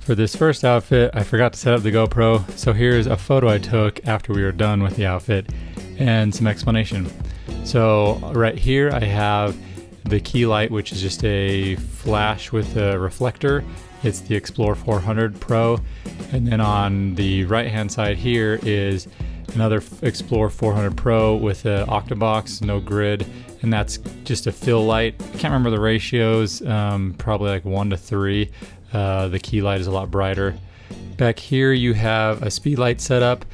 For this first outfit, I forgot to set up the GoPro, so here's a photo I took after we were done with the outfit and some explanation. So right here I have the key light, which is just a flash with a reflector. It's the Explore 400 Pro. And then on the right hand side here is another Explore 400 Pro with an octabox, no grid, and that's just a fill light. I can't remember the ratios, probably like 1 to 3. The key light is a lot brighter. Back here you have a speed light setup.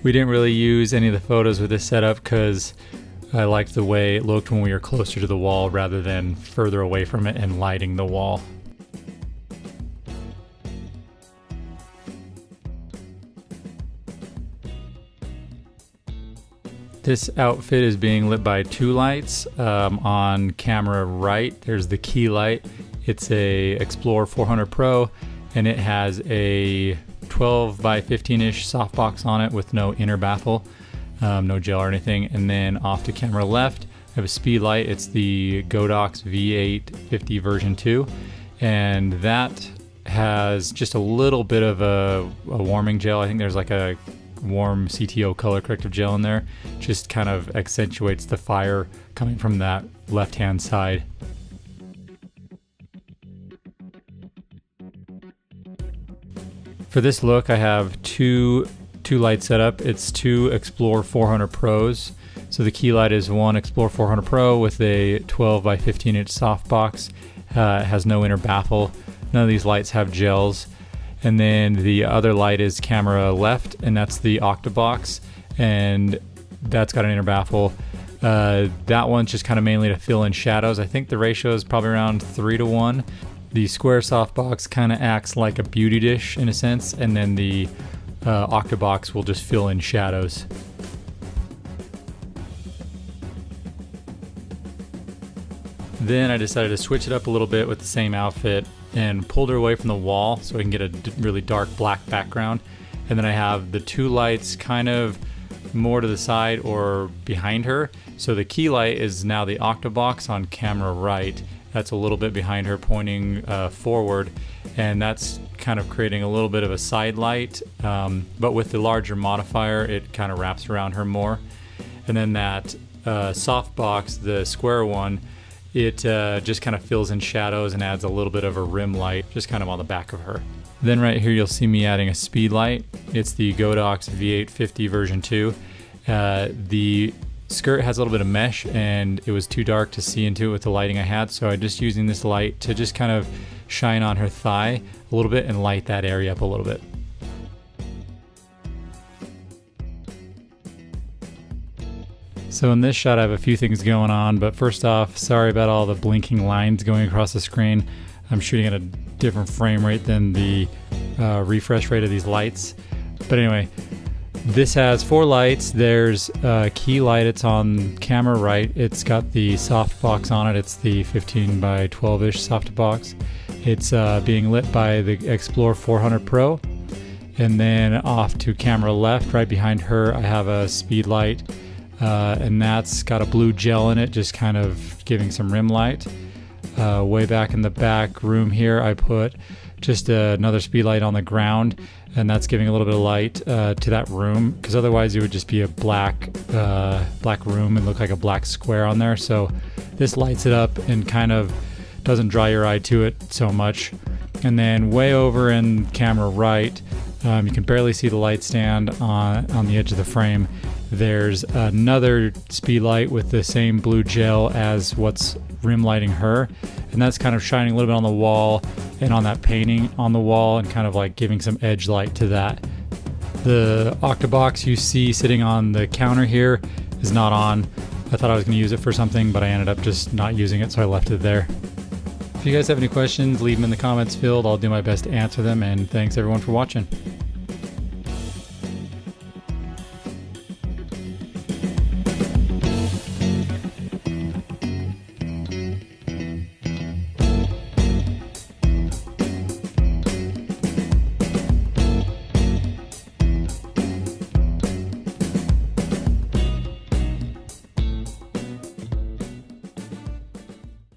We didn't really use any of the photos with this setup because I liked the way it looked when we were closer to the wall rather than further away from it and lighting the wall. This outfit is being lit by 2 lights. On camera right, there's the key light. It's a Explore 400 Pro, and it has a 12 by 15-ish softbox on it with no inner baffle, no gel or anything. And then off to camera left, I have a speed light. It's the Godox V850 version 2, and that has just a little bit of a warming gel. I think there's like a warm CTO color corrective gel in there. Just kind of accentuates the fire coming from that left-hand side. For this look, I have two lights set up. It's 2 Explore 400 Pros. So the key light is one Explore 400 Pro with a 12 by 15-inch softbox. It has no inner baffle. None of these lights have gels. And then the other light is camera left, and that's the octabox, and that's got an inner baffle. That one's just kind of mainly to fill in shadows. I think the ratio is probably around 3 to 1. The square softbox kind of acts like a beauty dish in a sense, and then the octabox will just fill in shadows. Then I decided to switch it up a little bit with the same outfit and pulled her away from the wall so I can get a really dark black background. And then I have the 2 lights kind of more to the side or behind her. So the key light is now the octabox on camera right. That's a little bit behind her, pointing forward, and that's kind of creating a little bit of a side light, but with the larger modifier it kind of wraps around her more. And then that softbox, the square one, it just kind of fills in shadows and adds a little bit of a rim light just kind of on the back of her. Then right here you'll see me adding a speed light. It's the Godox V850 version 2. The skirt has a little bit of mesh and it was too dark to see into it with the lighting I had, so I'm just using this light to just kind of shine on her thigh a little bit and light that area up a little bit. So in this shot I have a few things going on, but first off, sorry about all the blinking lines going across the screen. I'm shooting at a different frame rate than the refresh rate of these lights. But anyway, this has 4 lights. There's a key light, it's on camera right. It's got the softbox on it. It's the 15 by 12-ish softbox. It's being lit by the Explore 400 Pro. And then off to camera left, right behind her, I have a speed light. And that's got a blue gel in it, just kind of giving some rim light. Way back in the back room here, I put just another speed light on the ground, and that's giving a little bit of light to that room, because otherwise it would just be a black room and look like a black square on there. So this lights it up and kind of doesn't draw your eye to it so much. And then way over in camera right, you can barely see the light stand on the edge of the frame. There's another speed light with the same blue gel as what's rim lighting her, and that's kind of shining a little bit on the wall and on that painting on the wall and kind of like giving some edge light to that. The octabox you see sitting on the counter here is not on. I thought I was going to use it for something, but I ended up just not using it, so I left it there. If you guys have any questions, leave them in the comments field. I'll do my best to answer them, and thanks everyone for watching.